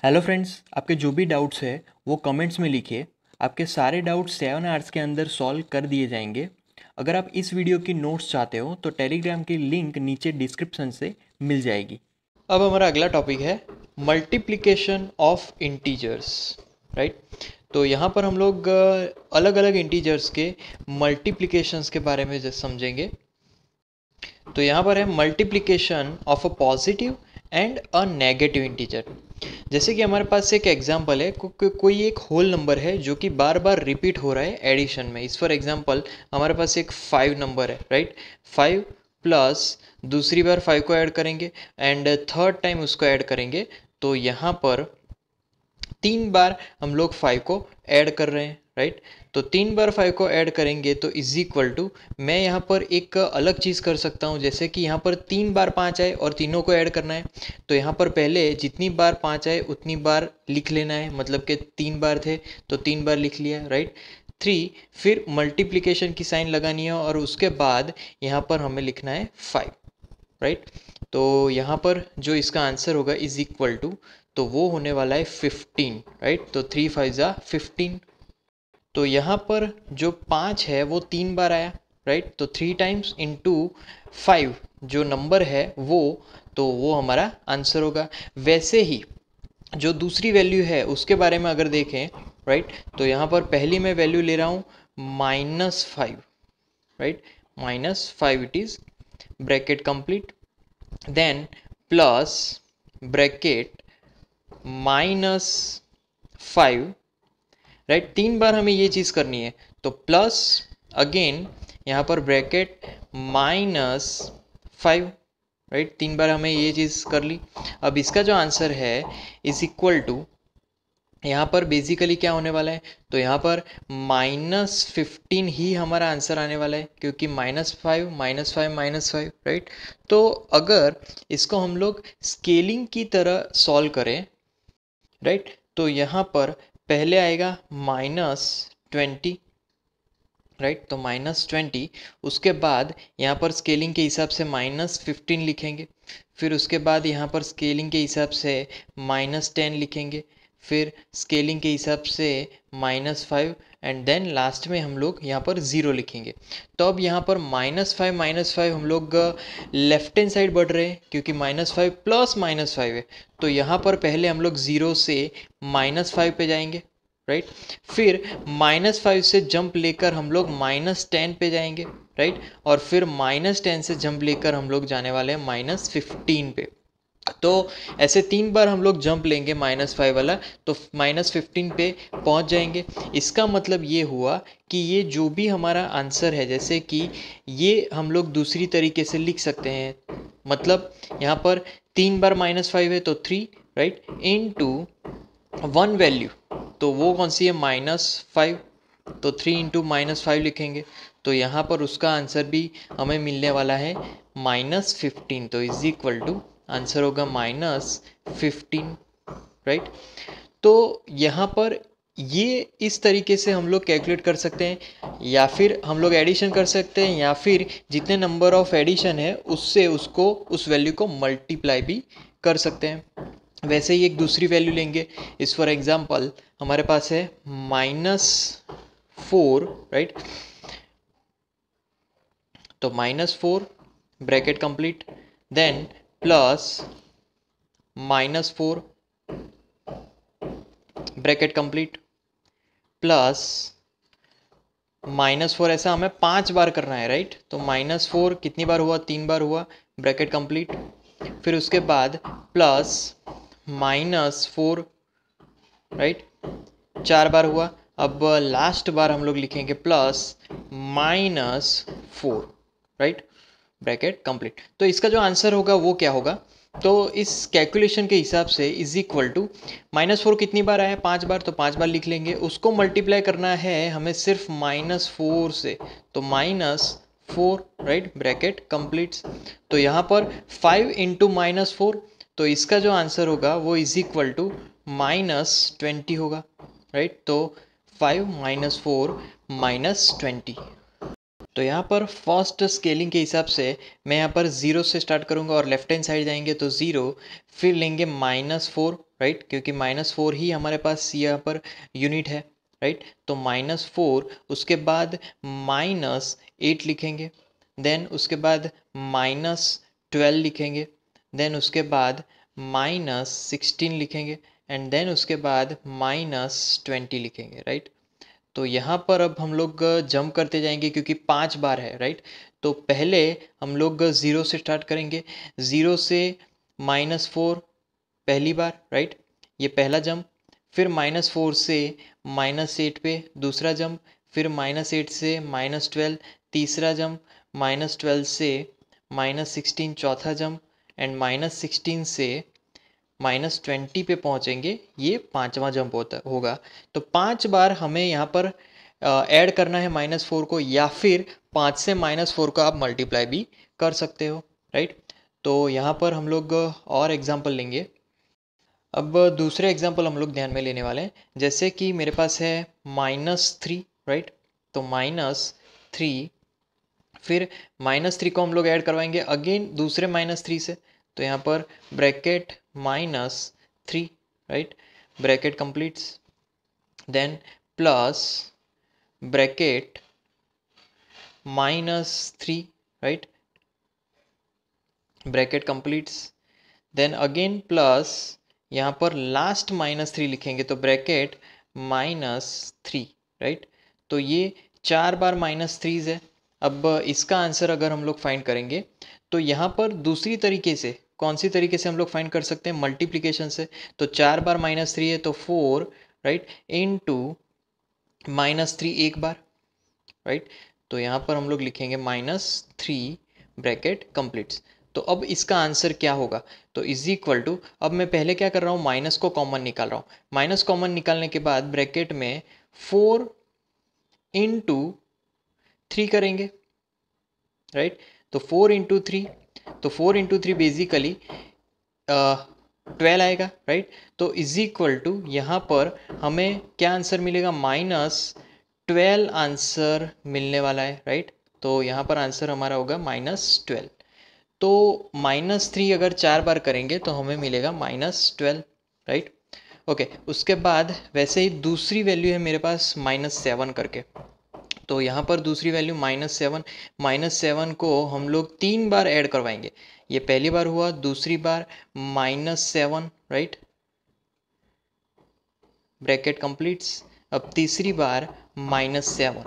Hello friends, आपके जो भी डाउट्स है वो कमेंट्स में लिखिए। आपके सारे डाउट्स 7 आवर्स के अंदर सॉल्व कर दिए जाएंगे। अगर आप इस वीडियो की नोट्स चाहते हो तो टेलीग्राम की लिंक नीचे डिस्क्रिप्शन से मिल जाएगी। अब हमारा अगला टॉपिक है मल्टीप्लिकेशन ऑफ इंटीजर्स, राइट। तो यहाँ पर हम लोग अलग अलग इंटीजर्स के मल्टीप्लिकेशंस के बारे में समझेंगे। तो यहाँ पर है multiplication of a positive and a negative integer. जैसे कि हमारे पास एक एग्जांपल है, कोई एक होल नंबर है जो कि बार बार रिपीट हो रहा है एडिशन में। इस फॉर एग्जांपल हमारे पास एक 5 नंबर है, राइट। 5 प्लस दूसरी बार 5 को ऐड करेंगे एंड थर्ड टाइम उसको ऐड करेंगे, तो यहाँ पर 3 बार हम लोग 5 को ऐड कर रहे हैं, राइट। तो 3 बार 5 को ऐड करेंगे तो इज इक्वल टू, मैं यहाँ पर एक अलग चीज़ कर सकता हूँ। जैसे कि यहाँ पर 3 बार 5 आए और तीनों को ऐड करना है, तो यहाँ पर पहले जितनी बार 5 आए उतनी बार लिख लेना है। मतलब कि 3 बार थे तो 3 बार लिख लिया, राइट। 3, फिर मल्टीप्लिकेशन की साइन लगानी है और उसके बाद यहाँ पर हमें लिखना है 5, राइट। तो यहाँ पर जो इसका आंसर होगा इज इक्वल टू, तो वो होने वाला है 15, राइट। तो 3 5 जा 15। तो यहाँ पर जो 5 है वो 3 बार आया, राइट। तो 3 टाइम्स इंटू 5 जो नंबर है वो, तो वो हमारा आंसर होगा। वैसे ही जो दूसरी वैल्यू है उसके बारे में अगर देखें, राइट, तो यहाँ पर पहली मैं वैल्यू ले रहा हूँ -5, right. -5 it is, bracket complete, then plus bracket -5, right. 3 बार हमें ये चीज़ करनी है, तो प्लस अगेन यहाँ पर ब्रैकेट -5, राइट। 3 बार हमें ये चीज़ कर ली। अब इसका जो आंसर है इज इक्वल टू, यहाँ पर बेसिकली क्या होने वाला है, तो यहाँ पर -15 ही हमारा आंसर आने वाला है, क्योंकि -5 -5 -5, राइट। तो अगर इसको हम लोग स्केलिंग की तरह सॉल्व करें, राइट, तो यहाँ पर पहले आएगा -20, राइट। तो -20, उसके बाद यहाँ पर स्केलिंग के हिसाब से -15 लिखेंगे, फिर उसके बाद यहाँ पर स्केलिंग के हिसाब से -10 लिखेंगे, फिर स्केलिंग के हिसाब से -5 एंड देन लास्ट में हम लोग यहाँ पर 0 लिखेंगे। तो अब यहाँ पर -5 हम लोग लेफ्ट हैंड साइड बढ़ रहे हैं, क्योंकि -5 प्लस -5 है। तो यहाँ पर पहले हम लोग 0 से -5 पे जाएंगे, राइट। फिर -5 से जंप लेकर हम लोग -10 पे जाएंगे, राइट। और फिर -10 से जंप लेकर हम लोग जाने वाले हैं -15 पे। तो ऐसे 3 बार हम लोग जंप लेंगे -5 वाला, तो -15 पे पहुंच जाएंगे। इसका मतलब ये हुआ कि ये जो भी हमारा आंसर है, जैसे कि ये हम लोग दूसरी तरीके से लिख सकते हैं। मतलब यहाँ पर 3 बार -5 है तो 3, राइट, इनटू 1 वैल्यू, तो वो कौन सी है, -5। तो 3 इंटू -5 लिखेंगे, तो यहाँ पर उसका आंसर भी हमें मिलने वाला है -15। तो इज इक्वल टू, आंसर होगा -15, राइट। तो यहाँ पर ये इस तरीके से हम लोग कैलकुलेट कर सकते हैं, या फिर हम लोग एडिशन कर सकते हैं, या फिर जितने नंबर ऑफ एडिशन है उससे उसको उस वैल्यू को मल्टीप्लाई भी कर सकते हैं। वैसे ही एक दूसरी वैल्यू लेंगे। इस फॉर एग्जांपल हमारे पास है -4, राइट। तो -4 bracket complete, then plus -4 bracket complete, plus -4, ऐसा हमें 5 बार करना है, राइट। तो -4 कितनी बार हुआ, 3 बार हुआ, ब्रैकेट कंप्लीट। फिर उसके बाद प्लस -4, राइट, 4 बार हुआ। अब लास्ट बार हम लोग लिखेंगे प्लस -4, राइट, ब्रैकेट कंप्लीट। तो इसका जो आंसर होगा वो क्या होगा, तो इस कैलकुलेशन के हिसाब से इज इक्वल टू, -4 कितनी बार आया, 5 बार, तो 5 बार लिख लेंगे। उसको मल्टीप्लाई करना है हमें सिर्फ -4 से, तो -4, राइट, ब्रैकेट कंप्लीट। तो यहाँ पर 5 इंटू -4, तो इसका जो आंसर होगा वो इज इक्वल टू -20 होगा, राइट। तो 5 -4 -20। तो यहाँ पर फर्स्ट स्केलिंग के हिसाब से मैं यहाँ पर 0 से स्टार्ट करूँगा और लेफ्ट हैंड साइड जाएंगे तो 0, फिर लेंगे -4, राइट, क्योंकि -4 ही हमारे पास यहाँ पर यूनिट है, राइट। तो -4, उसके बाद -8 लिखेंगे, देन उसके बाद -12 लिखेंगे, देन उसके बाद -16 लिखेंगे, एंड देन उसके बाद -20 लिखेंगे, राइट। तो यहाँ पर अब हम लोग जंप करते जाएंगे क्योंकि 5 बार है, राइट। तो पहले हम लोग 0 से स्टार्ट करेंगे, 0 से -4 पहली बार, राइट, ये पहला जंप। फिर -4 से -8 पे दूसरा जंप, फिर -8 से -12 तीसरा जंप, -12 से -16 चौथा जंप, एंड -16 से -20 पे पहुंचेंगे, ये पांचवा जंप होगा। तो 5 बार हमें यहाँ पर ऐड करना है -4 को, या फिर 5 से -4 को आप मल्टीप्लाई भी कर सकते हो, राइट। तो यहाँ पर हम लोग और एग्जांपल लेंगे। अब दूसरे एग्जांपल हम लोग ध्यान में लेने वाले हैं, जैसे कि मेरे पास है -3, राइट। तो -3, फिर -3 को हम लोग ऐड करवाएंगे अगेन दूसरे -3 से। तो यहाँ पर bracket -3, right, bracket completes, then plus bracket -3, right, bracket completes, then again plus, यहाँ पर लास्ट -3 लिखेंगे तो ब्रैकेट -3, राइट। तो ये 4 बार -3 है। अब इसका आंसर अगर हम लोग फाइंड करेंगे तो यहाँ पर दूसरी तरीके से, कौन सी तरीके से हम लोग फाइंड कर सकते हैं, मल्टीप्लिकेशन से। तो 4 बार -3 है तो 4, राइट, इनटू -3 एक बार, राइट। तो यहाँ पर हम लोग लिखेंगे -3 ब्रैकेट कंप्लीट्स। तो अब इसका आंसर क्या होगा, तो इज इक्वल टू, अब मैं पहले क्या कर रहा हूँ, माइनस को कॉमन निकाल रहा हूँ। माइनस कॉमन निकालने के बाद ब्रैकेट में 4 इंटू 3 करेंगे, राइट। तो 4 इंटू 3, तो 4 इंटू 3 बेसिकली 12 आएगा, राइट। तो इज इक्वल टू यहाँ पर हमें क्या आंसर मिलेगा, -12 आंसर मिलने वाला है, राइट। तो यहाँ पर आंसर हमारा होगा -12। तो -3 अगर 4 बार करेंगे तो हमें मिलेगा -12, राइट। ओके, उसके बाद वैसे ही दूसरी वैल्यू है मेरे पास -7 करके। तो यहाँ पर दूसरी वैल्यू -7 को हम लोग 3 बार ऐड करवाएंगे। ये पहली बार हुआ, दूसरी बार -7, राइट, ब्रैकेट कंप्लीट्स। अब तीसरी बार -7।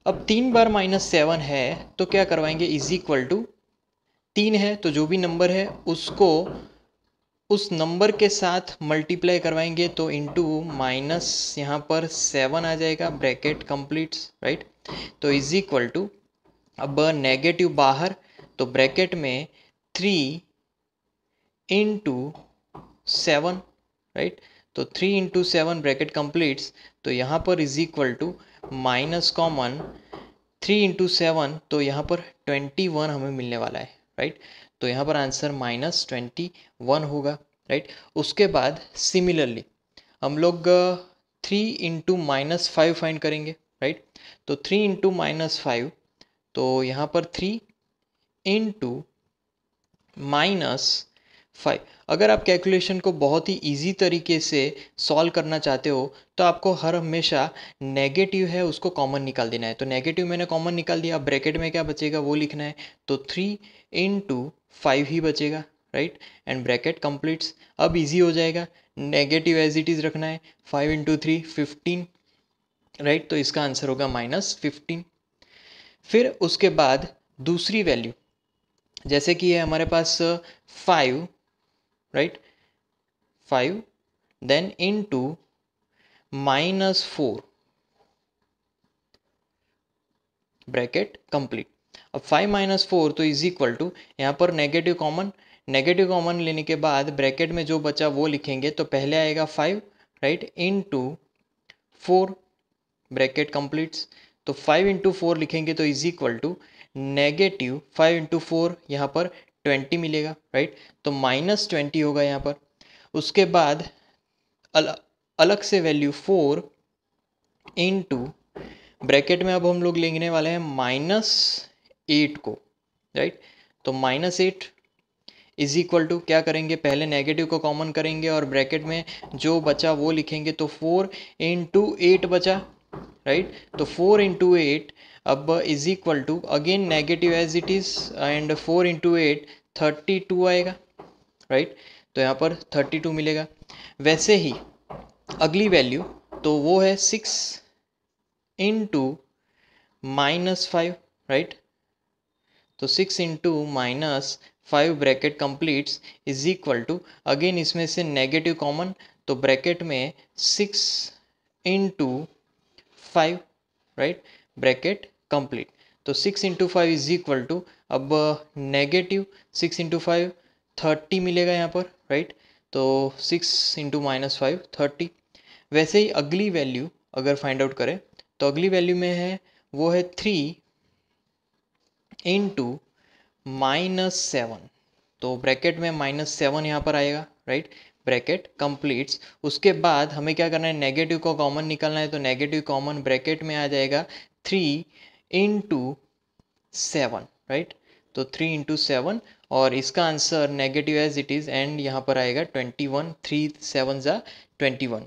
अब 3 बार -7 है तो क्या करवाएंगे, इज इक्वल टू 3 है तो जो भी नंबर है उसको उस नंबर के साथ मल्टीप्लाई करवाएंगे, तो इंटू माइनस यहाँ पर 7 आ जाएगा, ब्रैकेट कंप्लीट्स, राइट। तो इज इक्वल टू, अब नेगेटिव बाहर, तो ब्रैकेट में 3 इंटू 7, राइट। तो 3 इंटू 7 ब्रैकेट कंप्लीट्स। तो यहाँ पर is equal to minus common 3 into 7, तो यहाँ पर 21 हमें मिलने वाला है, राइट। तो यहाँ पर आंसर -21 होगा, राइट। उसके बाद सिमिलरली हम लोग 3 इंटू -5 फाइंड करेंगे, राइट। तो 3 इंटू -5, तो यहाँ पर 3 इंटू -5। अगर आप कैलकुलेशन को बहुत ही इजी तरीके से सॉल्व करना चाहते हो तो आपको हर हमेशा नेगेटिव है उसको कॉमन निकाल देना है। तो नेगेटिव मैंने कॉमन निकाल दिया, अब ब्रैकेट में क्या बचेगा वो लिखना है। तो 3 इंटू 5 ही बचेगा, राइट, एंड ब्रैकेट कंप्लीट्स। अब इजी हो जाएगा, नेगेटिव एज इट इज़ रखना है। 5 इंटू 3 15, राइट। तो इसका आंसर होगा -15। फिर उसके बाद दूसरी वैल्यू, जैसे कि है हमारे पास 5, right, 5, then into -4, bracket complete. अब 5 - 4 तो इज इक्वल टू, यहाँ पर नेगेटिव कॉमन लेने के बाद ब्रैकेट में जो बचा वो लिखेंगे। तो पहले आएगा 5, राइट, इनटू 4, ब्रैकेट कंप्लीट्स। तो 5 इंटू 4 लिखेंगे तो इज इक्वल टू -5 इंटू 4, यहाँ पर 20 मिलेगा, राइट। तो -20 होगा यहाँ पर। उसके बाद अलग से वैल्यू 4 इंटू, ब्रैकेट में अब हम लोग लेने वाले हैं -8 को, राइट। तो -8 इज इक्वल टू क्या करेंगे, पहले नेगेटिव को कॉमन करेंगे और ब्रैकेट में जो बचा वो लिखेंगे, तो 4 इंटू 8 बचा, राइट। तो 4 इंटू 8 अब is equal to again negative as it is and 4 into 8 32 आएगा, राइट। तो यहाँ पर 32 मिलेगा। वैसे ही अगली वैल्यू तो वो है 6 इंटू -5, राइट। तो 6 into -5 bracket completes is equal to again इसमें से नेगेटिव कॉमन, तो ब्रैकेट में 6 इंटू 5, राइट, ब्रैकेट कंप्लीट। तो 6 इंटू 5 इज इक्वल टू अब नेगेटिव 6 इंटू 5 30 मिलेगा यहाँ पर, राइट। तो 6 इंटू -5 30। वैसे ही अगली वैल्यू अगर फाइंड आउट करें तो अगली वैल्यू में है वो है 3 इंटू -7, तो ब्रैकेट में -7 यहाँ पर आएगा, राइट। Bracket completes. उसके बाद हमें क्या करना है, नेगेटिव को कॉमन निकालना है, तो नेगेटिव कॉमन ब्रैकेट में आ जाएगा 3 इंटू 7, राइट। तो 3 इंटू 7 और इसका answer negative as it is and यहाँ पर आएगा 21, 3 7 ज़ा 21।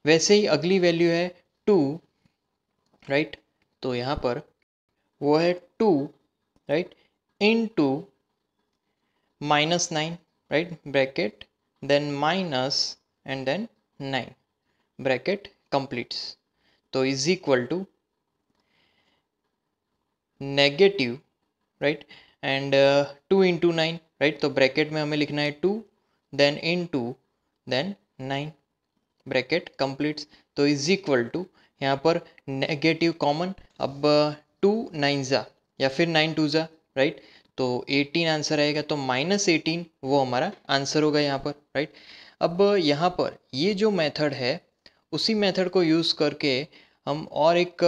वैसे ही अगली वैल्यू है 2, राइट। तो यहाँ पर वो है 2, right, into -9, right, bracket then minus and then 9, bracket completes. तो is equal to negative, right, and 2 into 9, right. तो ब्रैकेट में हमें लिखना है 2 then into then 9, bracket completes. तो इज इक्वल टू यहाँ पर नेगेटिव कॉमन, अब 2 9 ज़ा या फिर 9 2 ज़ा, राइट। तो 18 आंसर आएगा, तो -18 वो हमारा आंसर होगा यहाँ पर, राइट। अब यहाँ पर ये जो मेथड है उसी मेथड को यूज़ करके हम और एक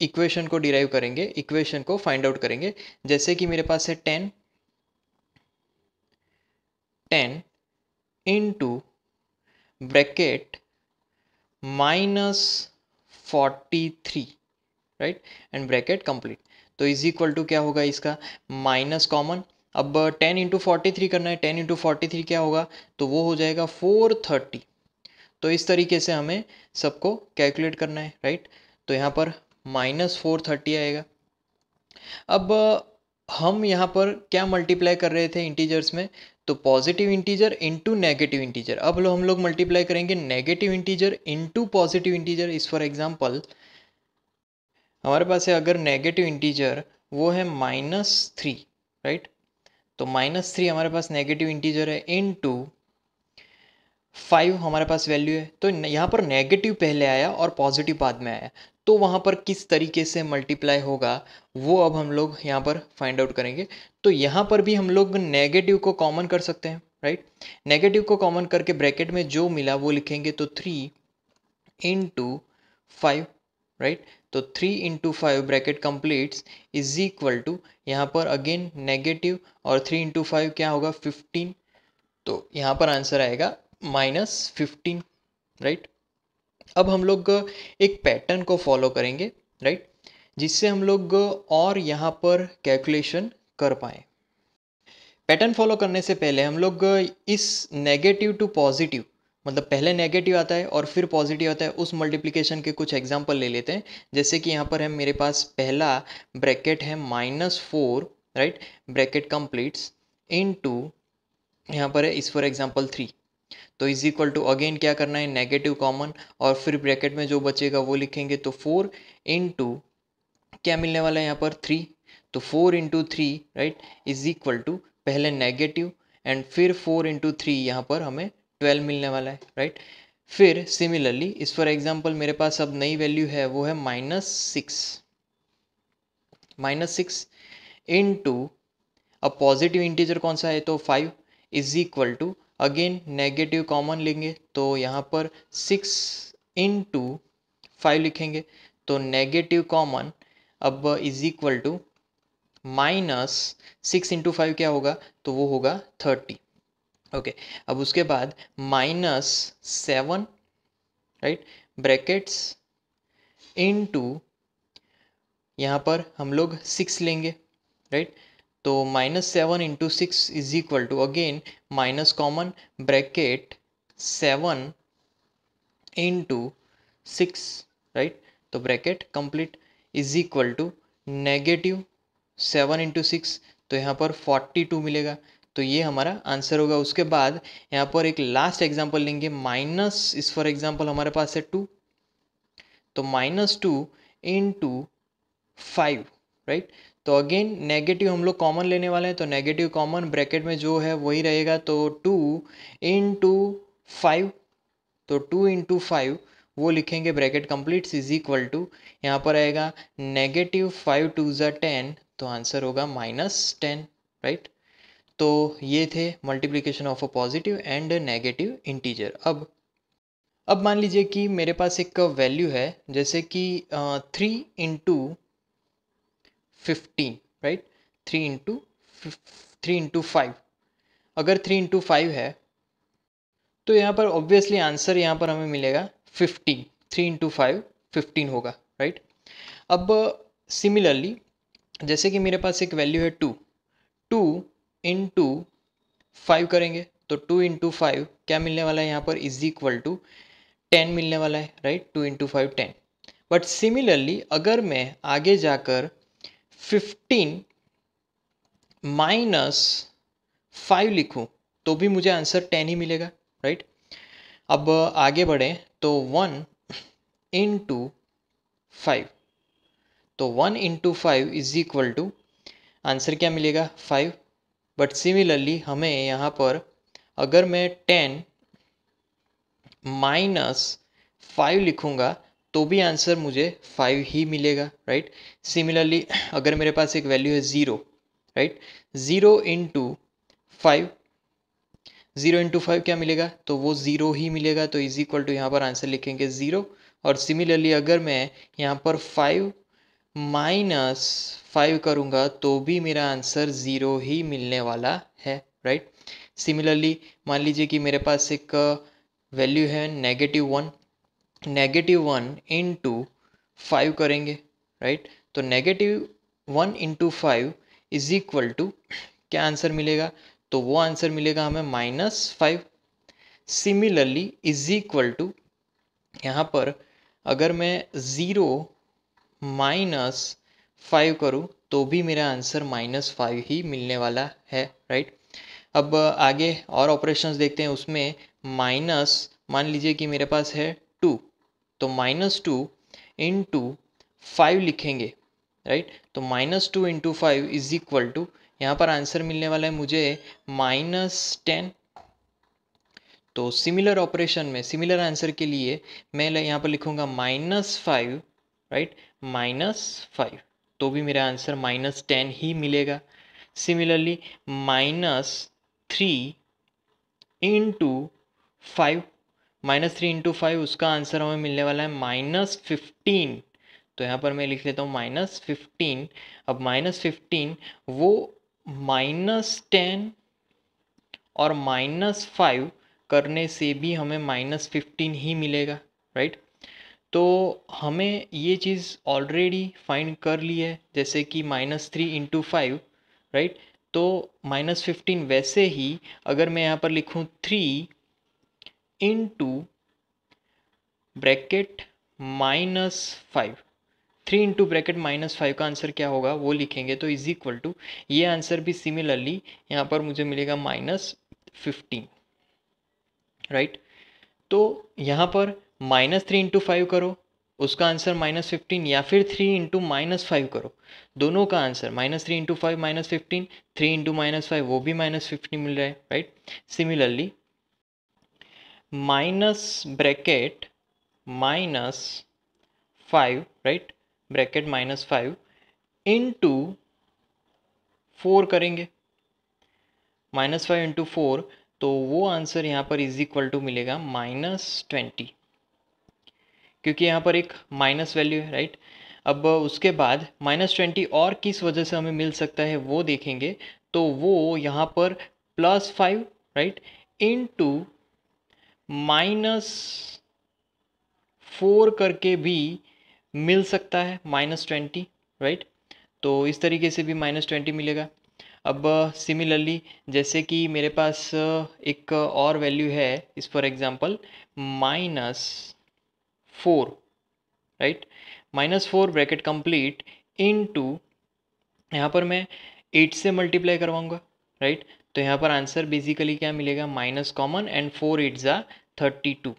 इक्वेशन को डिराइव करेंगे, इक्वेशन को फाइंड आउट करेंगे। जैसे कि मेरे पास है 10 into bracket -43, right, and bracket complete. तो इज इक्वल टू क्या होगा, इसका माइनस कॉमन। अब 10 इंटू 43 करना है, 10 इंटू 43 क्या होगा, तो वो हो जाएगा 430। तो इस तरीके से हमें सबको कैलकुलेट करना है, राइट। तो यहाँ पर -430 आएगा। अब हम यहाँ पर क्या मल्टीप्लाई कर रहे थे इंटीजर्स में, तो positive integer into negative integer. अब हम लोग मल्टीप्लाई करेंगे negative integer into positive integer. इस फॉर एग्जांपल हमारे पास है अगर नेगेटिव इंटीजर वो है -3, राइट। तो -3 हमारे पास नेगेटिव इंटीजर है, इनटू 5 हमारे पास वैल्यू है। तो यहाँ पर नेगेटिव पहले आया और पॉजिटिव बाद में आया, तो वहाँ पर किस तरीके से मल्टीप्लाई होगा वो अब हम लोग यहाँ पर फाइंड आउट करेंगे। तो यहाँ पर भी हम लोग नेगेटिव को कॉमन कर सकते हैं, राइट। नेगेटिव को कॉमन करके ब्रैकेट में जो मिला वो लिखेंगे, तो 3 इंटू 5, राइट। तो 3 into 5 bracket completes is equal to यहाँ पर अगेन नेगेटिव और 3 इंटू 5 क्या होगा 15। तो यहाँ पर आंसर आएगा -15, राइट। अब हम लोग एक पैटर्न को फॉलो करेंगे, राइट, जिससे हम लोग और यहाँ पर कैलकुलेशन कर पाएँ। पैटर्न फॉलो करने से पहले हम लोग इस नेगेटिव टू पॉजिटिव, मतलब पहले नेगेटिव आता है और फिर पॉजिटिव आता है, उस मल्टीप्लिकेशन के कुछ एग्जांपल ले लेते हैं। जैसे कि यहाँ पर है मेरे पास पहला ब्रैकेट है -4, राइट, ब्रैकेट कंप्लीट्स इनटू यहाँ पर है इस फॉर एग्जांपल 3। तो इज इक्वल टू अगेन क्या करना है, नेगेटिव कॉमन और फिर ब्रैकेट में जो बचेगा वो लिखेंगे। तो 4 इंटू क्या मिलने वाला है यहाँ पर 3, तो 4 into 3, right, is equal to पहले नेगेटिव एंड फिर 4 इंटू 3 यहाँ पर हमें 12 मिलने वाला है, राइट। फिर सिमिलरली इस फॉर एग्जांपल मेरे पास अब नई वैल्यू है वो है -6 इंटू अब पॉजिटिव इंटीजर कौन सा है, तो 5 is equal to again negative common लेंगे, तो यहाँ पर 6 इंटू 5 लिखेंगे, तो नेगेटिव कॉमन अब इज इक्वल टू -6 इंटू 5 क्या होगा, तो वो होगा 30, ओके। अब उसके बाद -7, राइट, ब्रैकेट्स इनटू यहाँ पर हम लोग 6 लेंगे, राइट। तो -7 into 6 is equal to, again minus common, bracket 7 into 6, right, तो bracket complete is equal to -7 into 6, तो यहाँ पर 42 मिलेगा। तो ये हमारा आंसर होगा। उसके बाद यहाँ पर एक लास्ट एग्जांपल लेंगे, माइनस इस फॉर एग्जांपल हमारे पास है 2, तो -2 इंटू 5, राइट, तो अगेन नेगेटिव हम लोग कॉमन लेने वाले हैं, तो नेगेटिव कॉमन, ब्रैकेट में जो है वही रहेगा, तो 2 इंटू 5, तो 2 इंटू 5 वो लिखेंगे, bracket complete is equal to, यहाँ पर आएगा -5 2 ज़ा 10, तो आंसर होगा -10, राइट। तो ये थे multiplication of a positive and negative integer. अब मान लीजिए कि मेरे पास एक वैल्यू है, जैसे कि 3 इंटू 15, राइट, 3 इंटू 5, अगर 3 इंटू 5 है तो यहाँ पर ऑब्वियसली आंसर यहाँ पर हमें मिलेगा 15, 3 इंटू 5 15 होगा, राइट। अब सिमिलरली जैसे कि मेरे पास एक वैल्यू है 2, 2 इंटू 5 करेंगे, तो 2 इंटू 5 क्या मिलने वाला है यहाँ पर, इज इक्वल टू 10 मिलने वाला है, राइट, 2 इंटू 5 10। बट सिमिलरली अगर मैं आगे जाकर 15 माइनस 5 लिखूं तो भी मुझे आंसर 10 ही मिलेगा, राइट। अब आगे बढ़ें तो 1 इंटू 5, तो 1 into 5 is equal to, answer क्या मिलेगा 5। बट सिमिलरली हमें यहाँ पर अगर मैं 10 माइनस 5 लिखूँगा तो भी आंसर मुझे 5 ही मिलेगा, राइट। सिमिलरली अगर मेरे पास एक वैल्यू है 0, राइट, 0 इंटू 5, 0 इंटू 5 क्या मिलेगा, तो वो 0 ही मिलेगा, तो इज इक्वल टू यहाँ पर आंसर लिखेंगे 0। और सिमिलरली अगर मैं यहाँ पर 5 माइनस 5 करूँगा तो भी मेरा आंसर 0 ही मिलने वाला है, राइट। सिमिलरली मान लीजिए कि मेरे पास एक वैल्यू है -1, -1 इंटू 5 करेंगे, राइट, तो -1 इंटू 5 इज इक्वल टू क्या आंसर मिलेगा, तो वो आंसर मिलेगा हमें -5। सिमिलरली इज इक्वल टू यहाँ पर अगर मैं 0 माइनस 5 करूँ तो भी मेरा आंसर -5 ही मिलने वाला है, राइट। अब आगे और ऑपरेशंस देखते हैं, उसमें माइनस मान लीजिए कि मेरे पास है 2, तो -2 इंटू 5 लिखेंगे, राइट, तो -2 इंटू 5 इज इक्वल टू, यहाँ पर आंसर मिलने वाला है मुझे -10। तो सिमिलर ऑपरेशन में सिमिलर आंसर के लिए मैं यहाँ पर लिखूँगा -5, राइट, -5, तो भी मेरा आंसर -10 ही मिलेगा। सिमिलरली -3 इंटू 5, -3 इंटू 5 उसका आंसर हमें मिलने वाला है -15, तो यहाँ पर मैं लिख लेता हूँ -15। अब -15 वो -10 और -5 करने से भी हमें -15 ही मिलेगा, राइट। तो हमें ये चीज़ ऑलरेडी फाइंड कर ली है, जैसे कि -3 इंटू 5, राइट, तो -15 वैसे ही अगर मैं यहाँ पर लिखूँ 3 इंटू ब्रैकेट -5, 3 इंटू ब्रैकेट -5 का आंसर क्या होगा वो लिखेंगे, तो इज इक्वल टू ये आंसर भी सिमिलरली यहाँ पर मुझे मिलेगा -15, राइट। तो यहाँ पर -3 इंटू 5 करो, उसका आंसर -15, या फिर 3 इंटू -5 करो, दोनों का आंसर -3 इंटू 5 -15, 3 इंटू -5 वो भी -15 मिल रहा है, right. Similarly minus bracket -5, right, bracket -5 into 4 करेंगे, -5 इंटू 4, तो वो आंसर यहाँ पर इज इक्वल टू मिलेगा -20, क्योंकि यहाँ पर एक माइनस वैल्यू है, राइट। अब उसके बाद -20 और किस वजह से हमें मिल सकता है वो देखेंगे, तो वो यहाँ पर +5, राइट, इंटू -4 करके भी मिल सकता है -20, राइट। तो इस तरीके से भी -20 मिलेगा। अब सिमिलरली जैसे कि मेरे पास एक और वैल्यू है इस for example -4, right. -4 bracket complete into, यहाँ पर मैं 8 से मल्टीप्लाई करवाऊंगा, राइट। तो यहाँ पर आंसर बेसिकली क्या मिलेगा, माइनस कॉमन एंड 4 8 जा 32,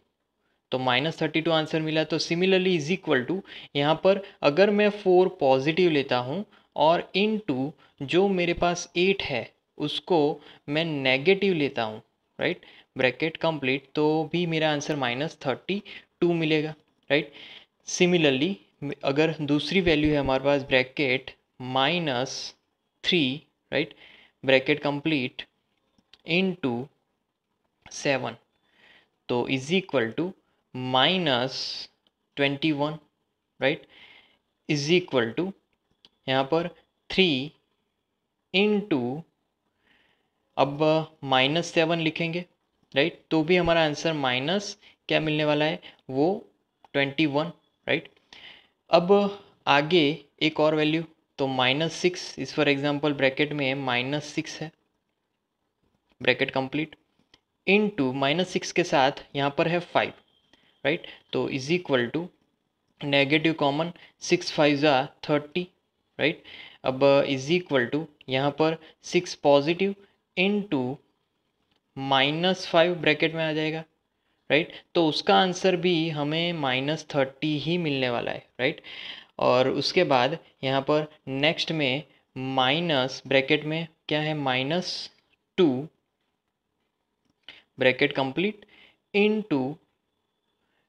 तो -32 आंसर मिला। तो सिमिलरली इज इक्वल टू, यहाँ पर अगर मैं 4 पॉजिटिव लेता हूँ और इनटू जो मेरे पास 8 है उसको मैं नेगेटिव लेता हूँ, राइट, ब्रैकेट कंप्लीट, तो भी मेरा आंसर -32 मिलेगा, राइट। सिमिलरली अगर दूसरी वैल्यू है हमारे पास bracket -3, right, bracket complete into 7, तो is equal to -21, right, is equal to यहाँ पर 3 इनटू, अब -7 लिखेंगे, राइट, तो भी हमारा आंसर माइनस क्या मिलने वाला है, वो 21, राइट। अब आगे एक और वैल्यू, तो -6 इस फॉर एग्जांपल ब्रैकेट में -6 है, ब्रैकेट कंप्लीट इनटू -6 के साथ यहाँ पर है 5, राइट, तो is equal to negative common 6 5 जा 30, राइट। अब इज इक्वल टू यहाँ पर 6 पॉजिटिव इनटू -5 ब्रैकेट में आ जाएगा, राइट। तो उसका आंसर भी हमें -30 ही मिलने वाला है, राइट। और उसके बाद यहाँ पर नेक्स्ट में माइनस ब्रैकेट में क्या है, -2 ब्रैकेट कंप्लीट इनटू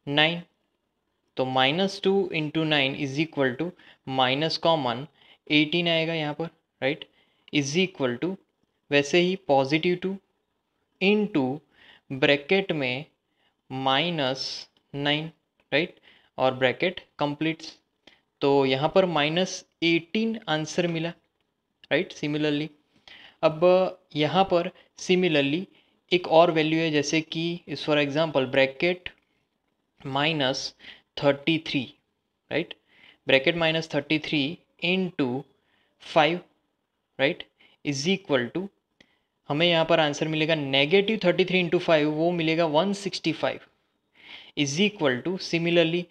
9, तो -2 into 9 is equal to minus common 18 आएगा यहाँ पर, राइट, इज इक्वल टू वैसे ही +2 इंटू ब्रैकेट में -9, राइट, और ब्रैकेट कंप्लीट्स, तो यहाँ पर -18 आंसर मिला, राइट। सिमिलरली अब यहाँ पर सिमिलरली एक और वैल्यू है, जैसे कि इस for example bracket -33, right, bracket -33 into 5, right, is equal to हमें यहाँ पर आंसर मिलेगा -33 इंटू 5, वो मिलेगा 165, is equal two similarly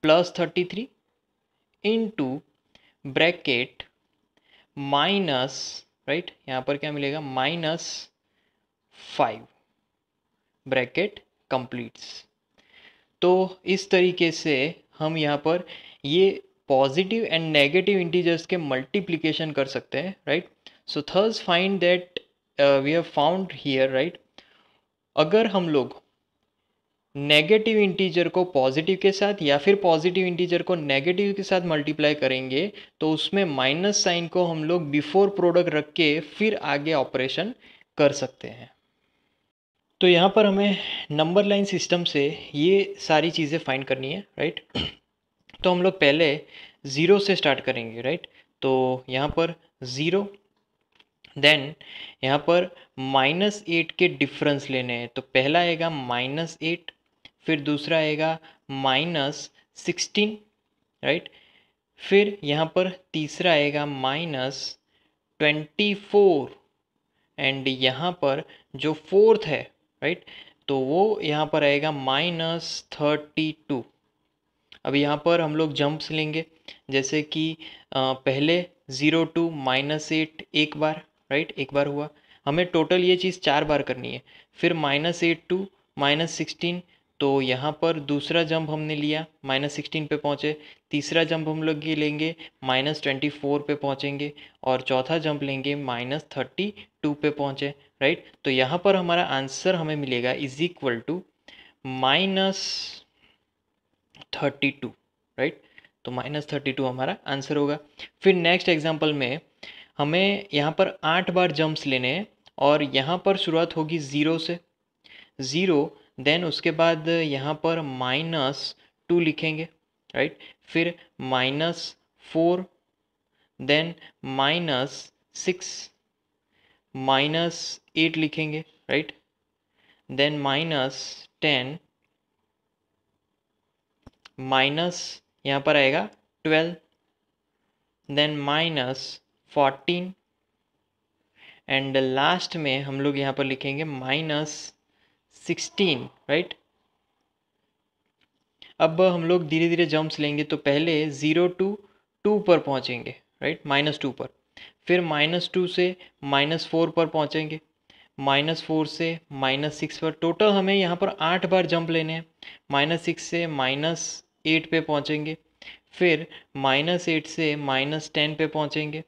+33 into bracket minus, right, यहाँ पर क्या मिलेगा -5 ब्रैकेट कंप्लीट्स। तो इस तरीके से हम यहाँ पर ये पॉजिटिव एंड नेगेटिव इंटीजर्स के मल्टीप्लिकेशन कर सकते हैं, right. So thus find that we have found here, right, अगर हम लोग नेगेटिव इंटीजर को पॉजिटिव के साथ या फिर पॉजिटिव इंटीजर को नेगेटिव के साथ मल्टीप्लाई करेंगे तो उसमें माइनस साइन को हम लोग बिफोर प्रोडक्ट रख के फिर आगे ऑपरेशन कर सकते हैं। तो यहाँ पर हमें नंबर लाइन सिस्टम से ये सारी चीज़ें फाइंड करनी है, राइट। तो हम लोग पहले 0 से स्टार्ट करेंगे, राइट। तो यहाँ पर 0, देन यहाँ पर -8 के डिफरेंस लेने हैं, तो पहला आएगा -8, फिर दूसरा आएगा -16, राइट, फिर यहाँ पर तीसरा आएगा -24, एंड यहाँ पर जो फोर्थ है, राइट, तो वो यहाँ पर आएगा -32। अब यहाँ पर हम लोग जंप्स लेंगे, जैसे कि पहले 0 to -8 एक बार, राइट, एक बार हुआ, हमें टोटल ये चीज़ 4 बार करनी है। फिर -8 to -16, तो यहाँ पर दूसरा जंप हमने लिया, -16 पे पहुँचे, तीसरा जंप हम लोग ये लेंगे -24 पे पहुँचेंगे, और चौथा जंप लेंगे -32 पे पहुँचे, राइट। तो यहाँ पर हमारा आंसर हमें मिलेगा इज इक्वल टू -32, राइट। तो -32 हमारा आंसर होगा। फिर नेक्स्ट एग्जांपल में हमें यहाँ पर 8 बार जंप्स लेने हैं, और यहाँ पर शुरुआत होगी 0 से, 0, देन उसके बाद यहाँ पर -2 लिखेंगे, राइट, फिर -4, देन -6, -8 लिखेंगे, राइट, देन -10, माइनस यहाँ पर आएगा 12, देन -14, एंड लास्ट में हम लोग यहाँ पर लिखेंगे -16, राइट। अब हम लोग धीरे धीरे जंप्स लेंगे, तो पहले 0 to 2 पर पहुँचेंगे, राइट, -2 पर, फिर -2 से -4 पर पहुँचेंगे, -4 से -6 पर। टोटल हमें यहाँ पर 8 बार जंप लेने हैं। -6 से -8 पे पहुँचेंगे, फिर -8 से -10 पे पहुँचेंगे,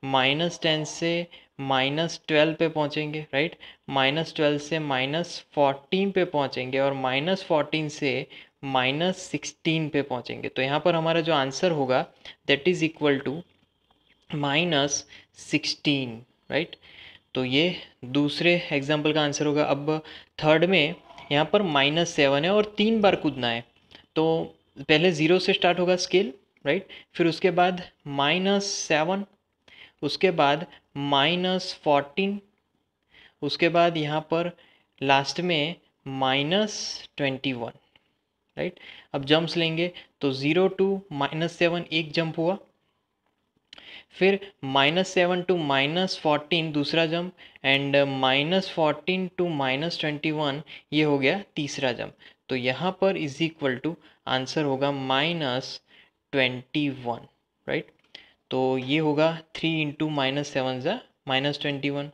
-10 से -12 पे पहुँचेंगे, राइट, -12 से -14 पे पहुँचेंगे, और -14 से -16 पे पहुँचेंगे। तो यहाँ पर हमारा जो आंसर होगा that is equal to -16, right. तो ये दूसरे एग्जाम्पल का आंसर होगा। अब थर्ड में यहाँ पर -7 है और 3 बार कूदना है, तो पहले 0 से स्टार्ट होगा स्केल, राइट, फिर उसके बाद -7, उसके बाद -14, उसके बाद यहाँ पर लास्ट में -21, राइट। अब जंप्स लेंगे तो 0 to -7 एक जंप हुआ, फिर -7 to -14 दूसरा जंप, एंड -14 to -21 ये हो गया तीसरा जंप। तो यहाँ पर इज इक्वल टू आंसर होगा -21, राइट। तो ये होगा 3 इंटू -7 ज़ा -21।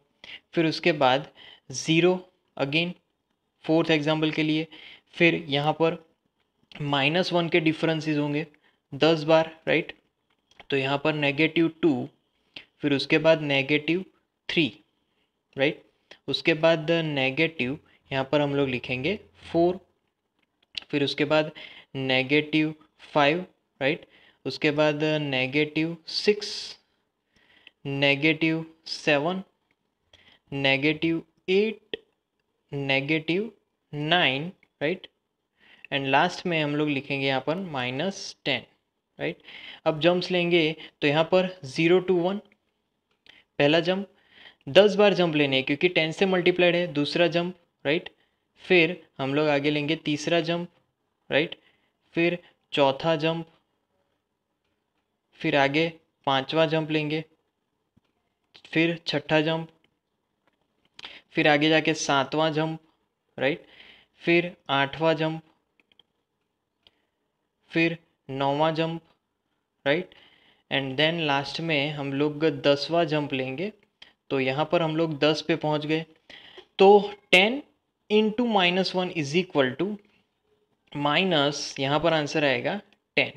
फिर उसके बाद 0 अगेन फोर्थ एग्जाम्पल के लिए, फिर यहाँ पर -1 के डिफरेंसेस होंगे 10 बार, राइट। तो यहाँ पर -2, फिर उसके बाद -3, राइट, उसके बाद नेगेटिव, यहाँ पर हम लोग लिखेंगे 4, फिर उसके बाद -5, राइट, उसके बाद -6, -7, -8, -9, राइट, एंड लास्ट में हम लोग लिखेंगे यहाँ पर -10, राइट। अब जंप्स लेंगे तो यहाँ पर 0 to 1 पहला जंप, 10 बार जंप लेने हैं क्योंकि 10 से मल्टीप्लाइड है दूसरा जंप, राइट। फिर हम लोग आगे लेंगे तीसरा जंप, राइट, फिर चौथा जंप, फिर आगे पांचवा जंप लेंगे, फिर छठा जंप, फिर आगे जाके सातवां जंप, राइट, फिर आठवां जंप, फिर नौवां jump, right, and then last में हम लोग 10वां जंप लेंगे। तो यहाँ पर हम लोग 10 पे पहुँच गए, तो 10 into -1 is equal to minus, यहाँ पर आंसर आएगा 10।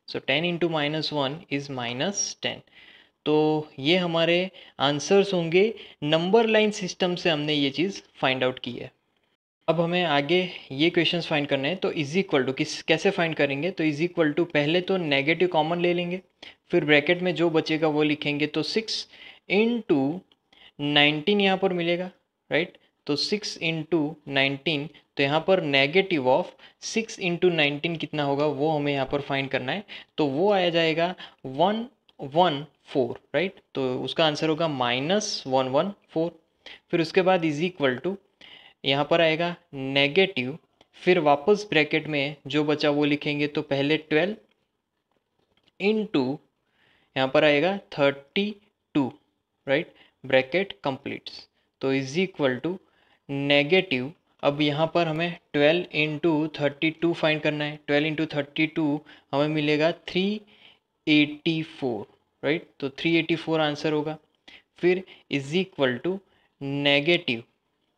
So 10 into -1 is -10। तो ये हमारे आंसर्स होंगे। नंबर लाइन सिस्टम से हमने ये चीज़ फाइंड आउट की है। अब हमें आगे ये क्वेश्चंस फाइंड करने हैं। तो इज इक्वल टू कैसे फाइंड करेंगे, तो इज इक्वल टू पहले तो नेगेटिव कॉमन ले लेंगे, फिर ब्रैकेट में जो बचेगा वो लिखेंगे। तो 6 इंटू 19 यहाँ पर मिलेगा, राइट। तो 6 इंटू 19, तो यहाँ पर नेगेटिव ऑफ 6 इंटू 19 कितना होगा वो हमें यहाँ पर फाइंड करना है। तो वो आया जाएगा 114, राइट। तो उसका आंसर होगा -114। फिर उसके बाद इज इक्वल टू यहाँ पर आएगा नेगेटिव, फिर वापस ब्रैकेट में जो बचा वो लिखेंगे। तो पहले 12 इंटू यहाँ पर आएगा 32, राइट, ब्रैकेट कंप्लीट्स। तो इज इक्वल टू नेगेटिव, अब यहाँ पर हमें 12 इंटू 32 फाइंड करना है। 12 इंटू 32 हमें मिलेगा 384, राइट। तो 384 आंसर होगा। फिर is equal to negative,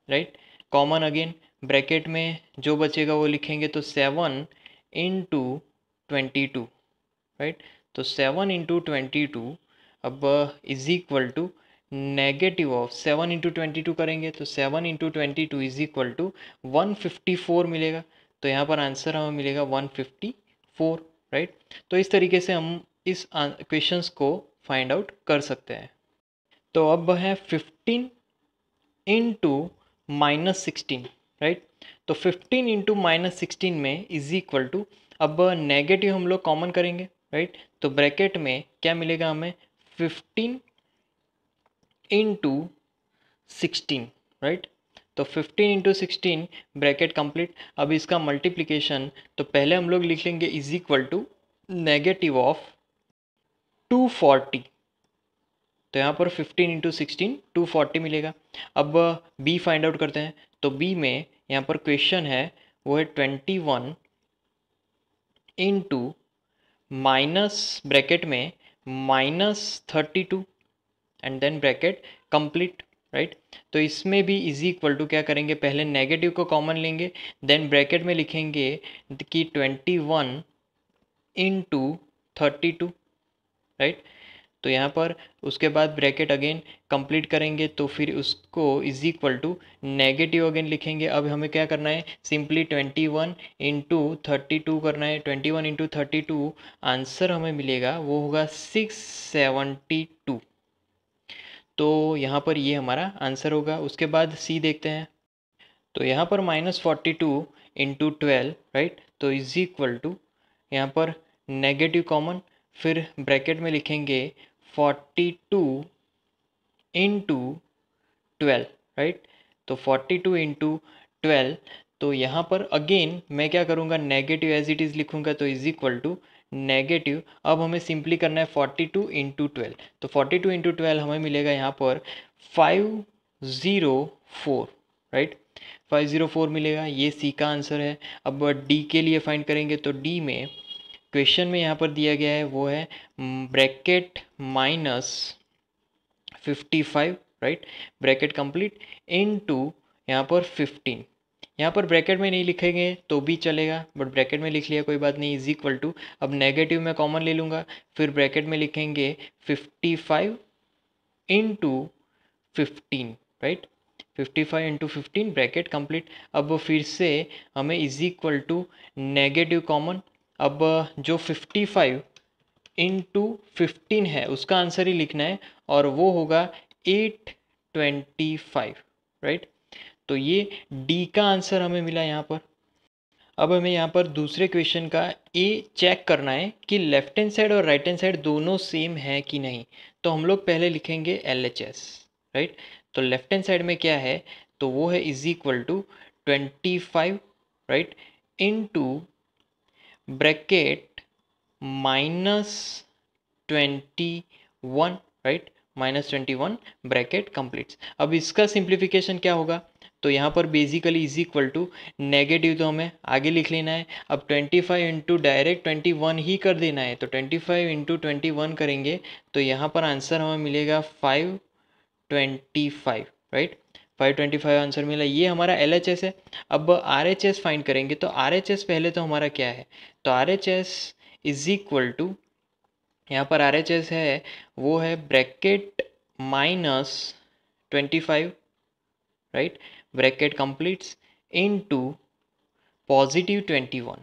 right, common again bracket में जो बचेगा वो लिखेंगे। तो 7 इंटू 22, राइट। तो 7 इंटू 22 अब is equal to negative of 7 into 22 करेंगे तो 7 इंटू 22 इज इक्वल टू 154 मिलेगा। तो यहाँ पर आंसर हमें मिलेगा 154, राइट। तो इस तरीके से हम इस क्वेश्चंस को फाइंड आउट कर सकते हैं। तो अब है 15 इंटू -16, राइट। तो 15 इंटू -16 में इज इक्वल टू, अब नेगेटिव हम लोग कॉमन करेंगे, राइट। तो ब्रैकेट में क्या मिलेगा हमें 15 इंटू 16, राइट। तो 15 इंटू 16 ब्रैकेट कंप्लीट। अब इसका मल्टीप्लिकेशन, तो पहले हम लोग लिख लेंगे is equal to negative of 240, तो यहाँ पर 15 इंटू 16 240 मिलेगा। अब बी फाइंड आउट करते हैं। तो बी में यहाँ पर क्वेश्चन है वो है 21 इंटू माइनस ब्रैकेट में -32 and then bracket complete, right. तो इसमें भी इज इक्वल टू क्या करेंगे, पहले नेगेटिव को कॉमन लेंगे, देन ब्रैकेट में लिखेंगे कि 21 इंटू 32, राइट। तो यहाँ पर उसके बाद ब्रैकेट अगेन कंप्लीट करेंगे, तो फिर उसको is equal to negative again लिखेंगे। अब हमें क्या करना है, सिंपली 21 इंटू 32 करना है। 21 इंटू 32 आंसर हमें मिलेगा वो होगा 672। तो यहाँ पर ये हमारा आंसर होगा। उसके बाद सी देखते हैं। तो यहाँ पर -42 इंटू 12, राइट। तो इज इक्वल टू यहाँ पर नेगेटिव कॉमन, फिर ब्रैकेट में लिखेंगे 42 इंटू 12, राइट। तो 42 इंटू 12, तो यहाँ पर अगेन मैं क्या करूँगा, नेगेटिव एज इट इज़ लिखूँगा, तो इज इक्वल टू नेगेटिव। अब हमें सिंपली करना है 42 इंटू 12, तो 42 इंटू 12 हमें मिलेगा यहाँ पर 504, राइट। 504 मिलेगा, ये सी का आंसर है। अब डी के लिए फाइंड करेंगे, तो डी में क्वेश्चन में यहाँ पर दिया गया है वो है bracket -55, right, bracket complete into यहाँ पर 15। यहाँ पर ब्रैकेट में नहीं लिखेंगे तो भी चलेगा, बट ब्रैकेट में लिख लिया कोई बात नहीं, इज इक्वल टू, अब नेगेटिव में कॉमन ले लूँगा, फिर ब्रैकेट में लिखेंगे 55 into 15, right. 55 into 15 bracket complete. अब फिर से हमें is equal to negative common. अब जो 55 इंटू 15 है उसका आंसर ही लिखना है, और वो होगा 825, राइट। तो ये डी का आंसर हमें मिला यहाँ पर। अब हमें यहाँ पर दूसरे क्वेश्चन का ए चेक करना है कि लेफ्ट हैंड साइड और राइट हैंड साइड दोनों सेम है कि नहीं। तो हम लोग पहले लिखेंगे LHS, राइट। तो लेफ्ट हैंड साइड में क्या है, तो वो है is equal to 25, right, into bracket -21, right, -21 bracket completes. अब इसका सिंप्लीफिकेशन क्या होगा, तो यहाँ पर basically is equal to negative तो हमें आगे लिख लेना है। अब 25 इंटू डायरेक्ट 21 ही कर देना है, तो 25 इंटू 21 करेंगे, तो यहाँ पर आंसर हमें मिलेगा 525, राइट। 525 आंसर मिला, ये हमारा LHS है। अब RHS फाइंड करेंगे, तो RHS पहले तो हमारा क्या है, तो RHS इज इक्वल टू, यहाँ पर RHS है वो है bracket -25, right, bracket completes into +21,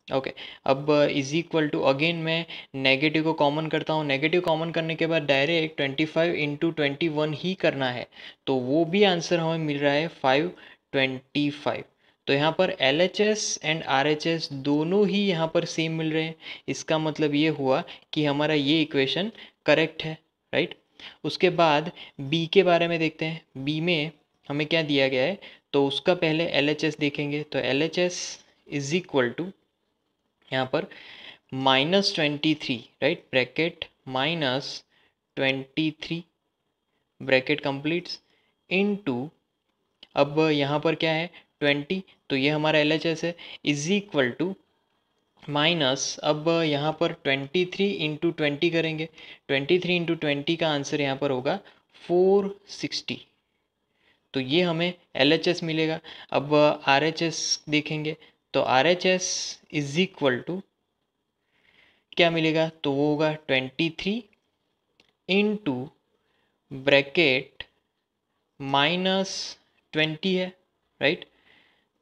okay. अब इज इक्वल टू अगेन मैं नेगेटिव को कॉमन करता हूँ, नेगेटिव कॉमन करने के बाद डायरेक्ट 25 इंटू 21 ही करना है, तो वो भी आंसर हमें मिल रहा है 525। तो यहाँ पर LHS एंड RHS दोनों ही यहाँ पर सेम मिल रहे हैं। इसका मतलब ये हुआ कि हमारा ये इक्वेशन करेक्ट है, राइट। उसके बाद बी के बारे में देखते हैं। बी में हमें क्या दिया गया है, तो उसका पहले LHS देखेंगे। तो LHS इज इक्वल टू यहाँ पर -23, right, bracket -23 bracket completes into, अब यहाँ पर क्या है 20, तो ये हमारा LHS है, इज इक्वल टू माइनस, अब यहाँ पर 23 इंटू 20 करेंगे, 23 इंटू 20 का आंसर यहाँ पर होगा 460। तो ये हमें LHS मिलेगा। अब RHS देखेंगे, तो RHS इज इक्वल टू क्या मिलेगा, तो वो होगा 23 इंटू ब्रैकेट -20 है, राइट।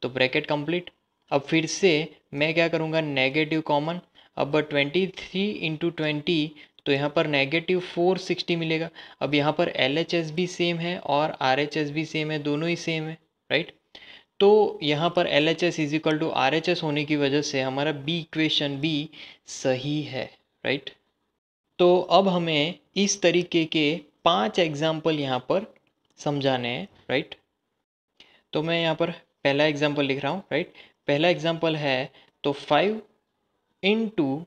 तो ब्रैकेट कंप्लीट। अब फिर से मैं क्या करूँगा, नेगेटिव कॉमन। अब 23 इंटू 20, तो यहाँ पर नेगेटिव 460 मिलेगा। अब यहाँ पर LHS भी सेम है और RHS भी सेम है, दोनों ही सेम है, राइट। तो यहाँ पर LHS is equal to RHS होने की वजह से हमारा बी इक्वेशन भी सही है, राइट। तो अब हमें इस तरीके के 5 एग्जाम्पल यहाँ पर समझाने हैं, राइट। तो मैं यहाँ पर पहला एग्जाम्पल लिख रहा हूँ, राइट। पहला एग्जाम्पल है, तो 5 इंटू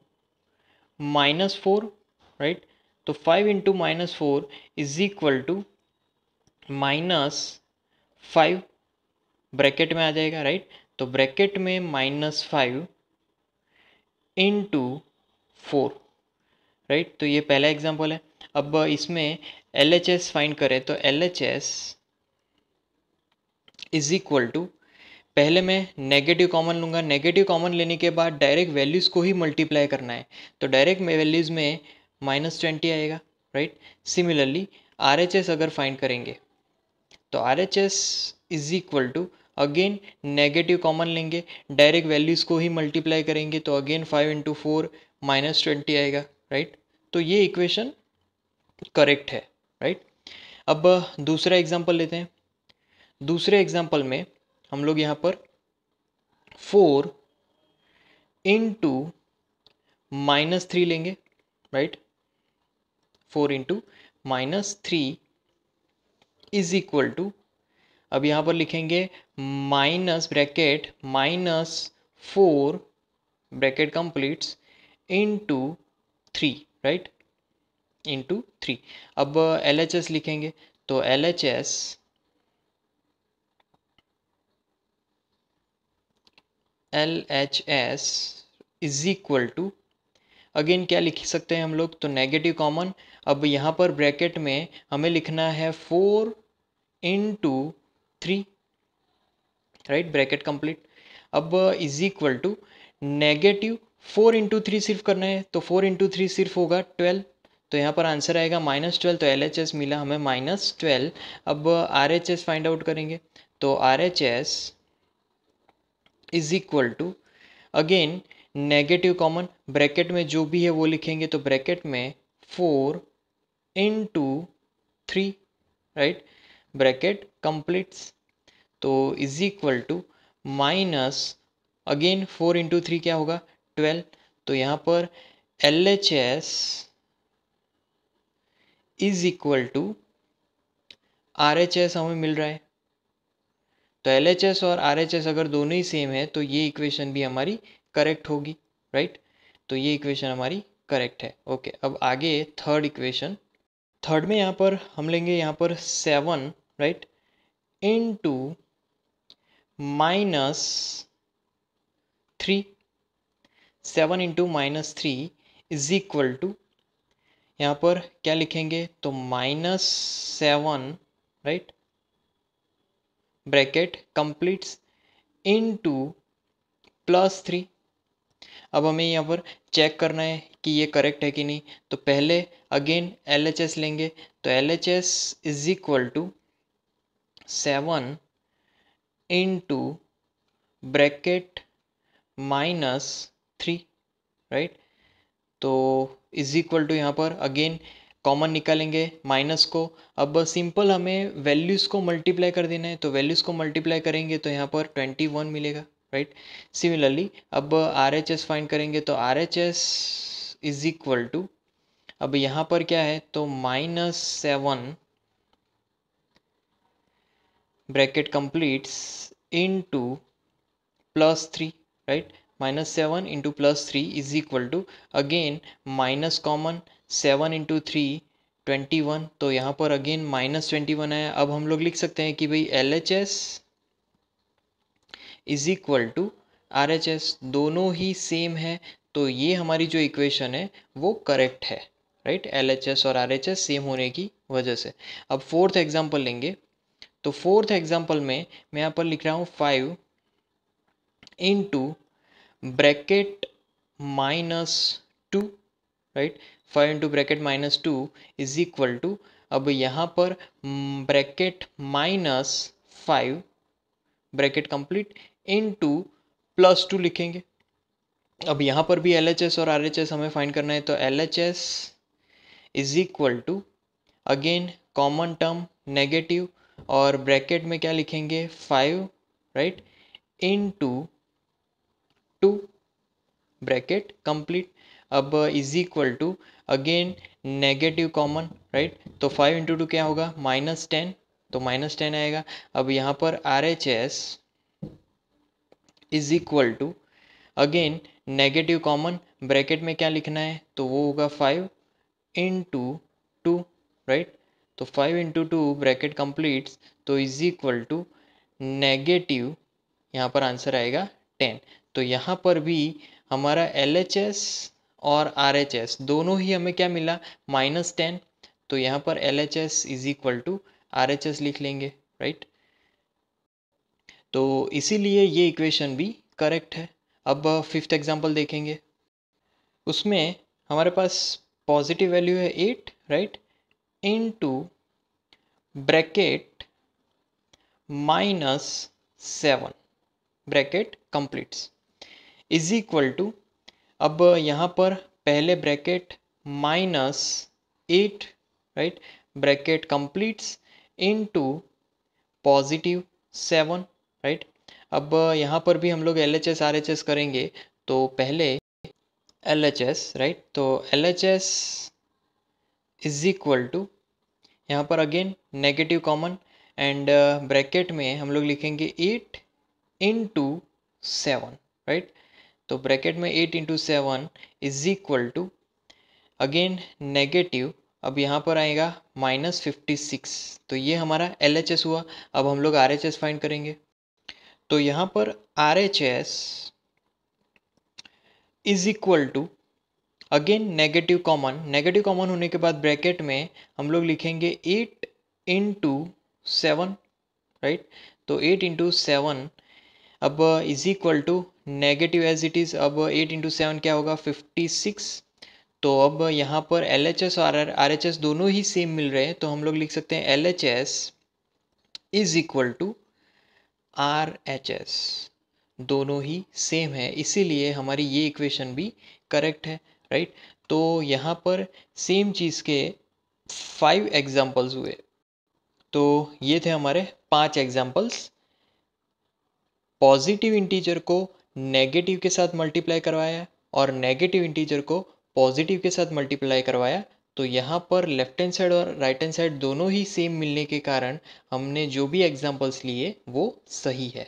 -4, राइट, तो 5 into -4 is equal to -5 bracket में आ जाएगा, राइट। तो ब्रैकेट में -5 इंटू 4, राइट। तो ये पहला एग्जाम्पल है। अब इसमें LHS फाइंड करें तो LHS इज इक्वल टू, पहले मैं नेगेटिव कॉमन लूँगा, नेगेटिव कॉमन लेने के बाद डायरेक्ट वैल्यूज़ को ही मल्टीप्लाई करना है, तो डायरेक्ट वैल्यूज़ में -20 आएगा, राइट। सिमिलरली RHS अगर फाइंड करेंगे तो RHS is equal to, again negative common लेंगे, डायरेक्ट वैल्यूज़ को ही मल्टीप्लाई करेंगे, तो अगेन 5 इंटू 4 -20 आएगा, राइट। तो ये इक्वेशन करेक्ट है, राइट। अब दूसरा एग्जांपल लेते हैं। दूसरे एग्जांपल में हम लोग यहाँ पर 4 इंटू -3 लेंगे, right. 4 into -3 is equal to, अब यहाँ पर लिखेंगे minus bracket -4 bracket completes into 3, right, into 3। अब LHS लिखेंगे तो LHS is equal to, again क्या लिख सकते हैं हम लोग, तो नेगेटिव कॉमन। अब यहाँ पर ब्रैकेट में हमें लिखना है 4 इंटू 3, राइट, ब्रैकेट कंप्लीट। अब is equal to negative 4 into 3 सिर्फ करना है, तो 4 इंटू 3 सिर्फ होगा 12, तो यहाँ पर आंसर आएगा -12। तो LHS मिला हमें -12। अब RHS फाइंड आउट करेंगे तो RHS is equal to, again negative common, bracket में जो भी है वो लिखेंगे, तो ब्रैकेट में 4 इंटू 3, राइट, ब्रैकेट कंप्लीट्स, तो is equal to minus, again 4 into 3 क्या होगा 12। तो यहाँ पर LHS is equal to RHS हमें मिल रहा है, तो LHS और RHS अगर दोनों ही सेम है तो ये इक्वेशन भी हमारी करेक्ट होगी, राइट। तो ये इक्वेशन हमारी करेक्ट है। ओके, अब आगे थर्ड इक्वेशन। थर्ड में यहाँ पर हम लेंगे यहाँ पर 7, right, into -3, 7 into -3 is equal to, यहाँ पर क्या लिखेंगे तो -7, राइट, ब्रैकेट कंप्लीट्स इनटू +3। अब हमें यहाँ पर चेक करना है कि ये करेक्ट है कि नहीं, तो पहले अगेन LHS लेंगे, तो LHS is equal to 7 into bracket -3, right. तो इज इक्वल टू, यहाँ पर अगेन कॉमन निकालेंगे माइनस को। अब सिंपल हमें वैल्यूज़ को मल्टीप्लाई कर देना है, तो वैल्यूज़ को मल्टीप्लाई करेंगे तो यहाँ पर 21 मिलेगा, राइट। सिमिलरली अब RHS फाइंड करेंगे तो RHS इज इक्वल टू, अब यहाँ पर क्या है तो -7 bracket completes into +3, right, -7 into +3 is equal to, again minus common, 7 into 3 21, तो यहाँ पर अगेन -21 आया। अब हम लोग लिख सकते हैं कि भाई LHS is equal to RHS, दोनों ही सेम है, तो ये हमारी जो इक्वेशन है वो करेक्ट है, राइट, LHS और RHS सेम होने की वजह से। अब फोर्थ एग्जाम्पल लेंगे, तो फोर्थ एग्जाम्पल में मैं यहाँ पर लिख रहा हूँ 5 into bracket -2, right, 5 into bracket -2 is equal to, अब यहाँ पर ब्रैकेट -5 ब्रैकेट कंप्लीट इनटू +2 लिखेंगे। अब यहाँ पर भी LHS और RHS हमें फाइंड करना है, तो LHS is equal to, again common term negative, और ब्रैकेट में क्या लिखेंगे 5, राइट, इनटू 2 ब्रैकेट कंप्लीट। अब is equal to, again negative common, right, तो 5 इंटू 2 क्या होगा -10, तो -10 आएगा। अब यहाँ पर RHS is equal to, again negative common, bracket में क्या लिखना है तो वो होगा 5 इंटू 2, राइट। तो 5 इंटू 2 ब्रैकेट कंप्लीट्स, तो इज इक्वल टू नेगेटिव, यहाँ पर आंसर आएगा 10। तो यहाँ पर भी हमारा LHS और RHS दोनों ही हमें क्या मिला, -10। तो यहाँ पर LHS is equal to RHS लिख लेंगे, राइट। तो इसीलिए ये इक्वेशन भी करेक्ट है। अब फिफ्थ एग्जांपल देखेंगे। उसमें हमारे पास पॉजिटिव वैल्यू है 8, right, into bracket -7 bracket completes is equal to, अब यहाँ पर पहले bracket -8, right, bracket completes into +7, right. अब यहाँ पर भी हम लोग LHS RHS करेंगे, तो पहले LHS, राइट, तो LHS इज इक्वल टू, यहाँ पर again negative common and bracket में हम लोग लिखेंगे 8 इंटू 7, राइट। तो ब्रैकेट में 8 into 7 is equal to again negative, अब यहाँ पर आएगा -56। तो ये हमारा LHS हुआ। अब हम लोग RHS फाइंड करेंगे। तो यहाँ पर RHS is equal to again negative common होने के बाद ब्रैकेट में हम लोग लिखेंगे 8 इंटू 7, राइट। तो 8 इंटू 7 अब is equal to negative as it is. अब 8 इंटू 7 क्या होगा, 56। तो अब यहाँ पर LHS और RHS दोनों ही सेम मिल रहे हैं, तो हम लोग लिख सकते हैं LHS is equal to RHS, दोनों ही सेम है, इसीलिए हमारी ये इक्वेशन भी करेक्ट है, राइट। तो यहाँ पर सेम चीज़ के 5 एग्जाम्पल्स हुए। तो ये थे हमारे 5 एग्जाम्पल्स। पॉजिटिव इंटीजर को नेगेटिव के साथ मल्टीप्लाई करवाया और नेगेटिव इंटीजर को पॉजिटिव के साथ मल्टीप्लाई करवाया। तो यहाँ पर लेफ्ट हैंड साइड और राइट हैंड साइड दोनों ही सेम मिलने के कारण हमने जो भी एग्जाम्पल्स लिए वो सही है।